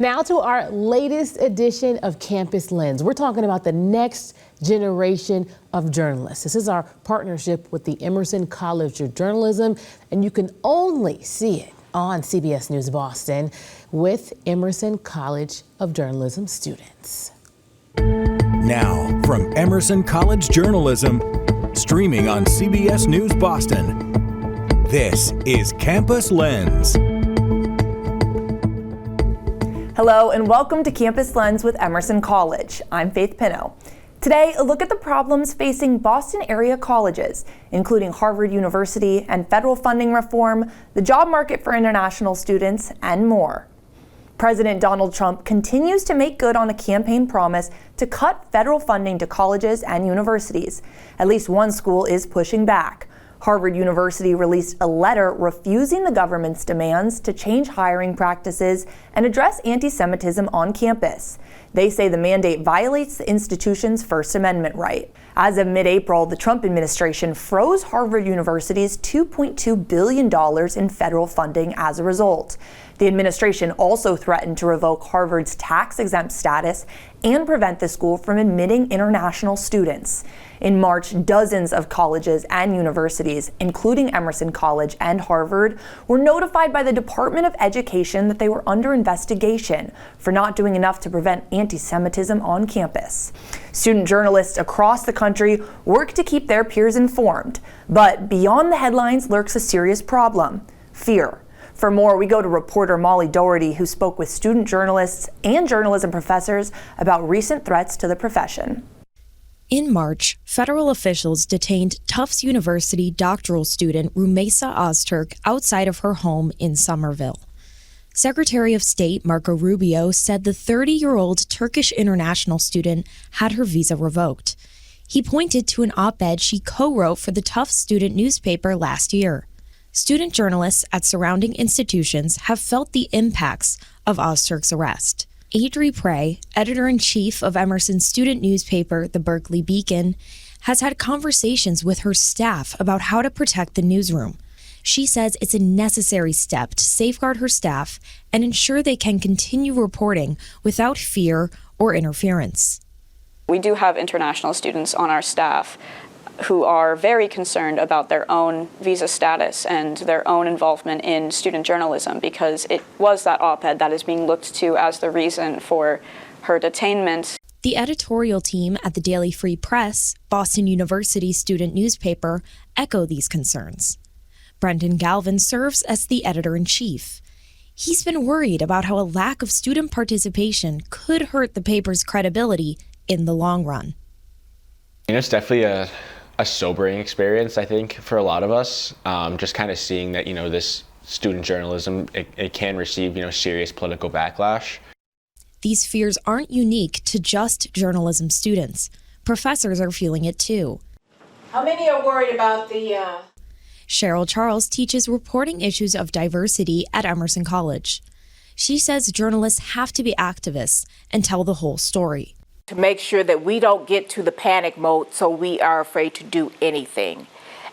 Now to our latest edition of Campus Lens. We're talking about the next generation of journalists. This is our partnership with the Emerson College of Journalism, and you can only see it on CBS News Boston with Emerson College of Journalism students. Now, from Emerson College Journalism, streaming on CBS News Boston, this is Campus Lens. Hello and welcome to Campus Lens with Emerson College. I'm Faith Pinto. Today, a look at the problems facing Boston area colleges, including Harvard University and federal funding reform, the job market for international students, and more. President Donald Trump continues to make good on a campaign promise to cut federal funding to colleges and universities. At least one school is pushing back. Harvard University released a letter refusing the government's demands to change hiring practices and address anti-Semitism on campus. They say the mandate violates the institution's First Amendment right. As of mid-April, the Trump administration froze Harvard University's $2.2 billion in federal funding as a result. The administration also threatened to revoke Harvard's tax-exempt status and prevent the school from admitting international students. In March, dozens of colleges and universities, including Emerson College and Harvard, were notified by the Department of Education that they were under investigation for not doing enough to prevent anti-Semitism on campus. Student journalists across the country work to keep their peers informed, but beyond the headlines lurks a serious problem: fear. For more, we go to reporter Molly Doherty, who spoke with student journalists and journalism professors about recent threats to the profession. In March, federal officials detained Tufts University doctoral student Rumeysa Ozturk outside of her home in Somerville. Secretary of State Marco Rubio said the 30-year-old Turkish international student had her visa revoked. He pointed to an op-ed she co-wrote for the Tufts student newspaper last year. Student journalists at surrounding institutions have felt the impacts of Ozturk's arrest. Adri Prey, editor-in-chief of Emerson's student newspaper, the Berkeley Beacon, has had conversations with her staff about how to protect the newsroom. She says it's a necessary step to safeguard her staff and ensure they can continue reporting without fear or interference. We do have international students on our staff who are very concerned about their own visa status and their own involvement in student journalism, because it was that op-ed that is being looked to as the reason for her detainment. The editorial team at the Daily Free Press, Boston University student newspaper, echo these concerns. Brendan Galvin serves as the editor-in-chief. He's been worried about how a lack of student participation could hurt the paper's credibility in the long run. It's definitely a sobering experience, I think, for a lot of us. Just kind of seeing that, this student journalism, it can receive, serious political backlash. These fears aren't unique to just journalism students. Professors are feeling it too. How many are worried about the... Cheryl Charles teaches reporting issues of diversity at Emerson College. She says journalists have to be activists and tell the whole story. To make sure that we don't get to the panic mode so we are afraid to do anything.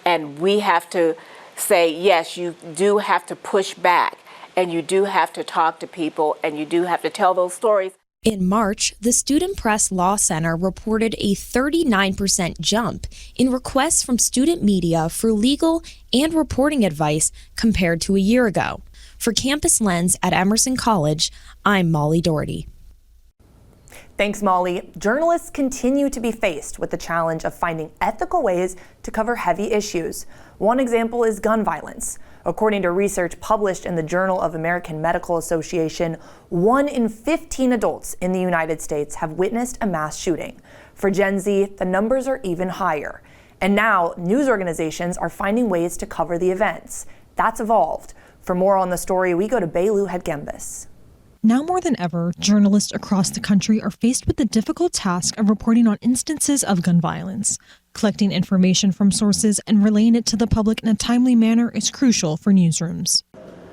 And we have to say, yes, you do have to push back, and you do have to talk to people, and you do have to tell those stories. In March, the Student Press Law Center reported a 39% jump in requests from student media for legal and reporting advice compared to a year ago. For Campus Lens at Emerson College, I'm Molly Doherty. Thanks, Molly. Journalists continue to be faced with the challenge of finding ethical ways to cover heavy issues. One example is gun violence. According to research published in the Journal of American Medical Association, 1 in 15 adults in the United States have witnessed a mass shooting. For Gen Z, the numbers are even higher. And now, news organizations are finding ways to cover the events. That's evolved. For more on the story, we go to Beilu Hedgembis. Now more than ever, journalists across the country are faced with the difficult task of reporting on instances of gun violence. Collecting information from sources and relaying it to the public in a timely manner is crucial for newsrooms.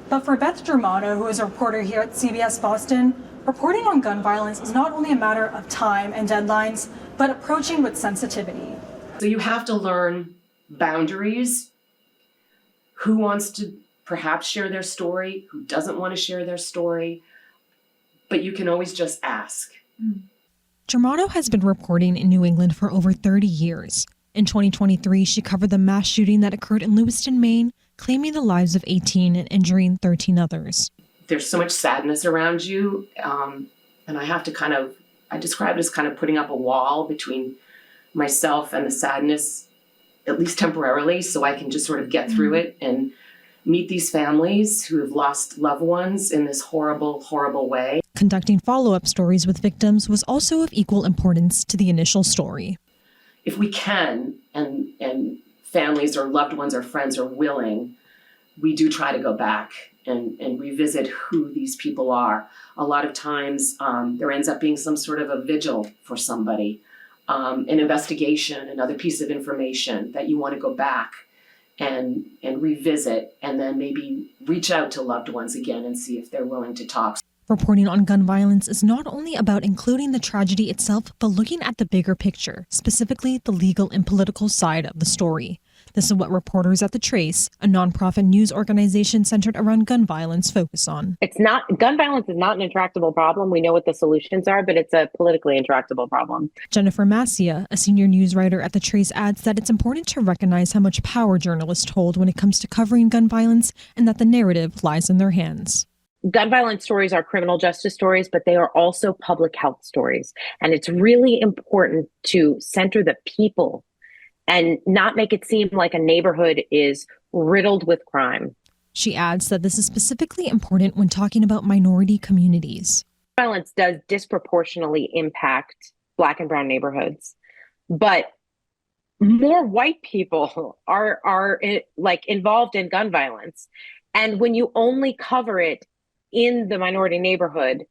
But for Beth Germano, who is a reporter here at CBS Boston, reporting on gun violence is not only a matter of time and deadlines, but approaching with sensitivity. So you have to learn boundaries, who wants to perhaps share their story, who doesn't want to share their story, but you can always just ask. Germano has been reporting in New England for over 30 years. In 2023, she covered the mass shooting that occurred in Lewiston, Maine, claiming the lives of 18 and injuring 13 others. There's so much sadness around you, and I have to I describe it as kind of putting up a wall between myself and the sadness, at least temporarily, so I can just sort of get through it and meet these families who have lost loved ones in this horrible, horrible way. Conducting follow-up stories with victims was also of equal importance to the initial story. If we can, and families or loved ones or friends are willing, we do try to go back and revisit who these people are. A lot of times there ends up being some sort of a vigil for somebody, an investigation, another piece of information that you want to go back and revisit, and then maybe reach out to loved ones again and see if they're willing to talk. Reporting on gun violence is not only about including the tragedy itself, but looking at the bigger picture, specifically the legal and political side of the story. This is what reporters at The Trace, a nonprofit news organization centered around gun violence, focus on. Gun violence is not an intractable problem. We know what the solutions are, but it's a politically intractable problem. Jennifer Massia, a senior news writer at The Trace, adds that it's important to recognize how much power journalists hold when it comes to covering gun violence, and that the narrative lies in their hands. Gun violence stories are criminal justice stories, but they are also public health stories. And it's really important to center the people and not make it seem like a neighborhood is riddled with crime. She adds that this is specifically important when talking about minority communities. Violence does disproportionately impact Black and brown neighborhoods, but more white people are involved in gun violence. And when you only cover it in the minority neighborhood,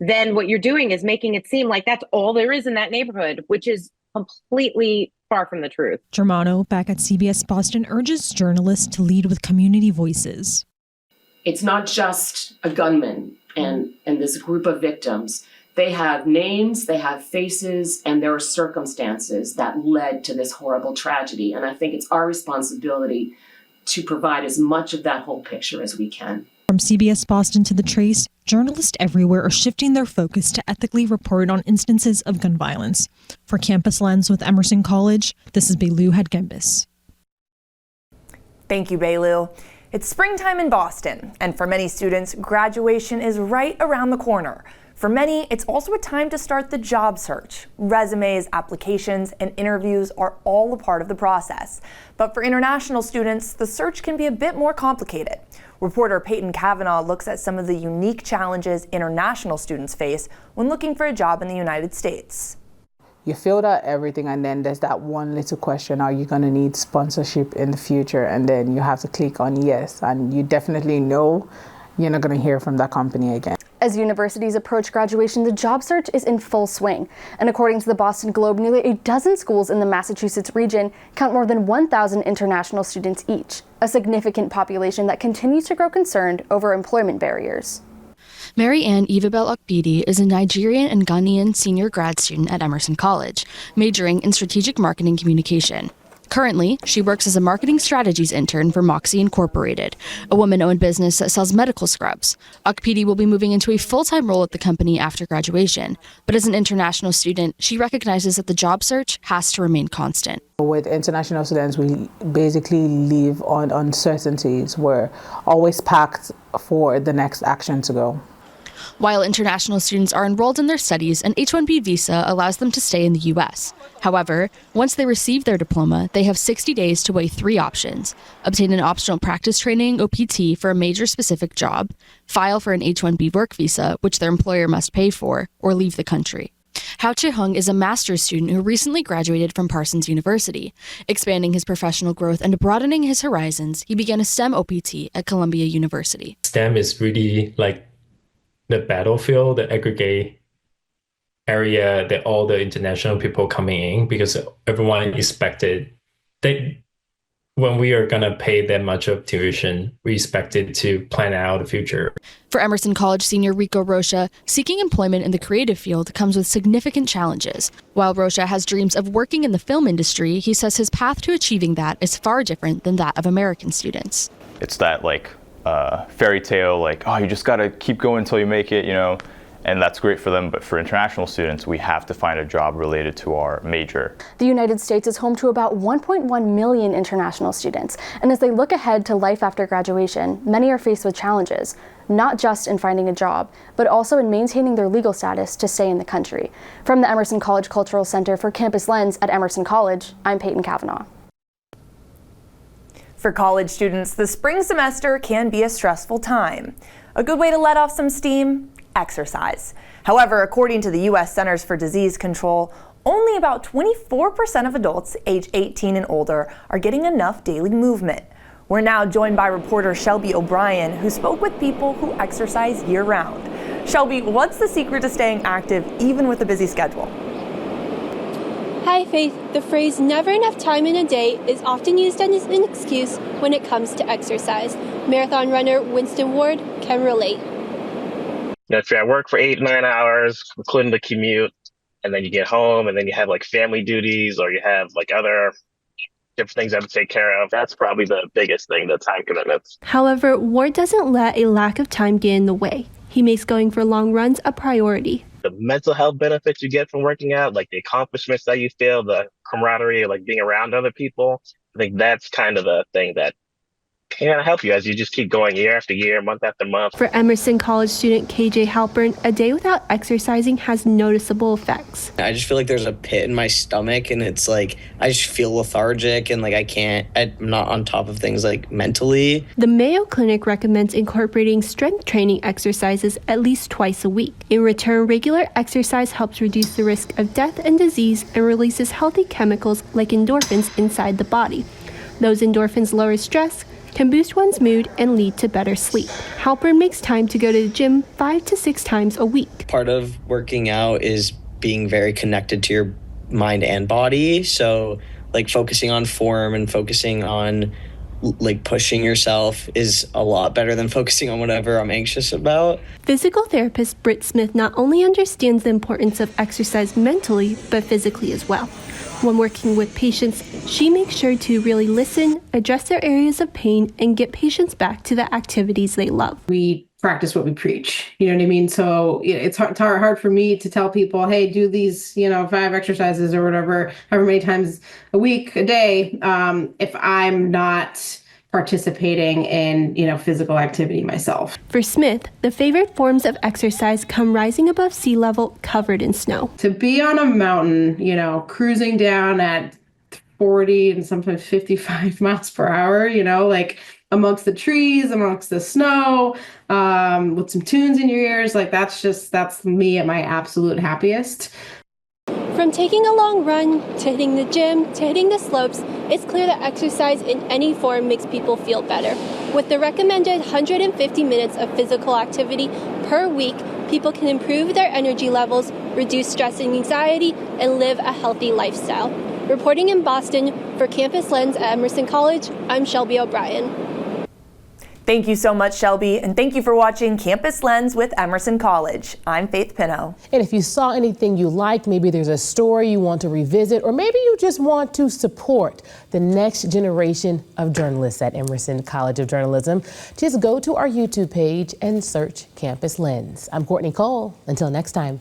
then what you're doing is making it seem like that's all there is in that neighborhood, which is completely far from the truth. Germano, back at CBS Boston, urges journalists to lead with community voices. It's not just a gunman and this group of victims. They have names, they have faces, and there are circumstances that led to this horrible tragedy. And I think it's our responsibility to provide as much of that whole picture as we can. From CBS Boston to The Trace, journalists everywhere are shifting their focus to ethically report on instances of gun violence. For Campus Lens with Emerson College, this is Beilu Hadgembis. Thank you, Beilu. It's springtime in Boston, and for many students, graduation is right around the corner. For many, it's also a time to start the job search. Resumes, applications, and interviews are all a part of the process. But for international students, the search can be a bit more complicated. Reporter Peyton Kavanaugh looks at some of the unique challenges international students face when looking for a job in the United States. You filled out everything, and then there's that one little question, are you going to need sponsorship in the future? And then you have to click on yes, and you definitely know you're not going to hear from that company again. As universities approach graduation, the job search is in full swing. And according to the Boston Globe, nearly a dozen schools in the Massachusetts region count more than 1,000 international students each, a significant population that continues to grow concerned over employment barriers. Mary Ann Evabel Okpidi is a Nigerian and Ghanaian senior grad student at Emerson College, majoring in strategic marketing communication. Currently, she works as a marketing strategies intern for Moxie Incorporated, a woman-owned business that sells medical scrubs. Okpidi will be moving into a full-time role at the company after graduation, but as an international student, she recognizes that the job search has to remain constant. With international students, we basically live on uncertainties. We're always packed for the next action to go. While international students are enrolled in their studies, an H-1B visa allows them to stay in the U.S. However, once they receive their diploma, they have 60 days to weigh three options: obtain an optional practice training, OPT, for a major-specific job, file for an H-1B work visa, which their employer must pay for, or leave the country. Hao Chi-hung is a master's student who recently graduated from Parsons University. Expanding his professional growth and broadening his horizons, he began a STEM OPT at Columbia University. STEM is really like the battlefield, the aggregate area that all the international people coming in, because everyone expected that when we are going to pay that much of tuition, we expected to plan out the future. For Emerson College senior Rico Rocha, seeking employment in the creative field comes with significant challenges. While Rocha has dreams of working in the film industry, he says his path to achieving that is far different than that of American students. It's that fairy tale, you just got to keep going until you make it, and that's great for them, but for international students, we have to find a job related to our major. The United States is home to about 1.1 million international students, and as they look ahead to life after graduation, many are faced with challenges, not just in finding a job, but also in maintaining their legal status to stay in the country. From the Emerson College Cultural Center for Campus Lens at Emerson College, I'm Peyton Kavanaugh. For college students, the spring semester can be a stressful time. A good way to let off some steam? Exercise. However, according to the U.S. Centers for Disease Control, only about 24% of adults age 18 and older are getting enough daily movement. We're now joined by reporter Shelby O'Brien, who spoke with people who exercise year-round. Shelby, what's the secret to staying active even with a busy schedule? Hi, Faith. The phrase never enough time in a day is often used as an excuse when it comes to exercise. Marathon runner Winston Ward can relate. If you're at work for 8-9 hours, including the commute, and then you get home and then you have like family duties or you have like other different things you have to take care of, that's probably the biggest thing, the time commitments. However, Ward doesn't let a lack of time get in the way. He makes going for long runs a priority. The mental health benefits you get from working out, like the accomplishments that you feel, the camaraderie, like being around other people, I think that's kind of the thing that can help you as you just keep going year after year, month after month. For Emerson College student KJ Halpern, a day without exercising has noticeable effects. I just feel like there's a pit in my stomach and it's like I just feel lethargic and like I'm not on top of things like mentally. The Mayo Clinic recommends incorporating strength training exercises at least twice a week. In return, regular exercise helps reduce the risk of death and disease and releases healthy chemicals like endorphins inside the body. Those endorphins lower stress, can boost one's mood and lead to better sleep. Halpern makes time to go to the gym 5 to 6 times a week. Part of working out is being very connected to your mind and body. So like focusing on form and focusing on like pushing yourself is a lot better than focusing on whatever I'm anxious about. Physical therapist Britt Smith not only understands the importance of exercise mentally, but physically as well. When working with patients, she makes sure to really listen, address their areas of pain, and get patients back to the activities they love. We practice what we preach. You know what I mean? So it's hard for me to tell people, hey, do these, 5 exercises or whatever, however many times a week, a day, if I'm not participating in, physical activity myself. For Smith, the favorite forms of exercise come rising above sea level covered in snow. To be on a mountain, cruising down at 40 and sometimes 55 miles per hour, like amongst the trees, amongst the snow, with some tunes in your ears, like that's me at my absolute happiest. From taking a long run, to hitting the gym, to hitting the slopes, it's clear that exercise in any form makes people feel better. With the recommended 150 minutes of physical activity per week, people can improve their energy levels, reduce stress and anxiety, and live a healthy lifestyle. Reporting in Boston for Campus Lens at Emerson College, I'm Shelby O'Brien. Thank you so much, Shelby, and thank you for watching Campus Lens with Emerson College. I'm Faith Pinot. And if you saw anything you liked, maybe there's a story you want to revisit, or maybe you just want to support the next generation of journalists at Emerson College of Journalism, just go to our YouTube page and search Campus Lens. I'm Courtney Cole. Until next time.